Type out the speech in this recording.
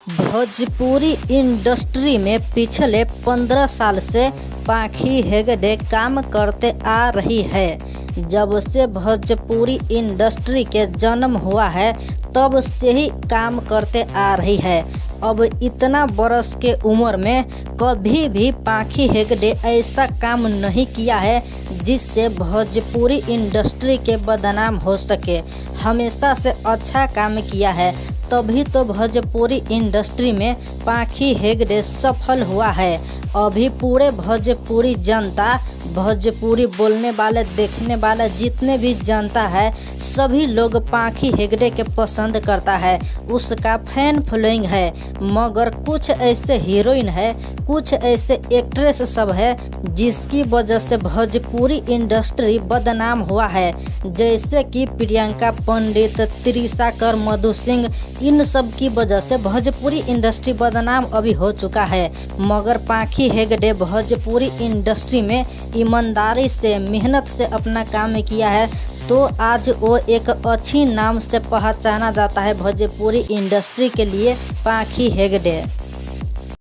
Bhojpuri industry में पिछले 15 साल से पाखी हेगड़े काम करते आ रही है। जब से भोजपुरी इंडस्ट्री के जन्म हुआ है तब से ही काम करते आ रही है। अब इतना बरस के उम्र में कभी भी पाखी हेगड़े ऐसा काम नहीं किया है जिससे भोजपुरी इंडस्ट्री के बदनाम हो सके। हमेशा से अच्छा काम किया है, तभी तो भोजपुरी इंडस्ट्री में पाखी हेगड़े सफल हुआ है। अभी पूरे भोजपुरी जनता, भोजपुरी बोलने वाले, देखने वाले जितने भी जनता है, सभी लोग पाखी हेगड़े के पसंद करता है, उसका फैन फॉलोइंग है। मगर कुछ ऐसे हीरोइन है, कुछ ऐसे एक्ट्रेस सब है जिसकी वजह से भोजपुरी इंडस्ट्री बदनाम हुआ है, जैसे कि प्रियंका पंडित, त्रिशा कर, मधु सिंह। इन सब की वजह से भोजपुरी इंडस्ट्री बदनाम अभी हो चुका है। मगर पाखी हेगड़े भोजपुरी इंडस्ट्री में ईमानदारी से, मेहनत से अपना काम किया है, तो आज वो एक अच्छी नाम से पहचाना जाता है भोजपुरी इंडस्ट्री के लिए, पाखी हेगड़े।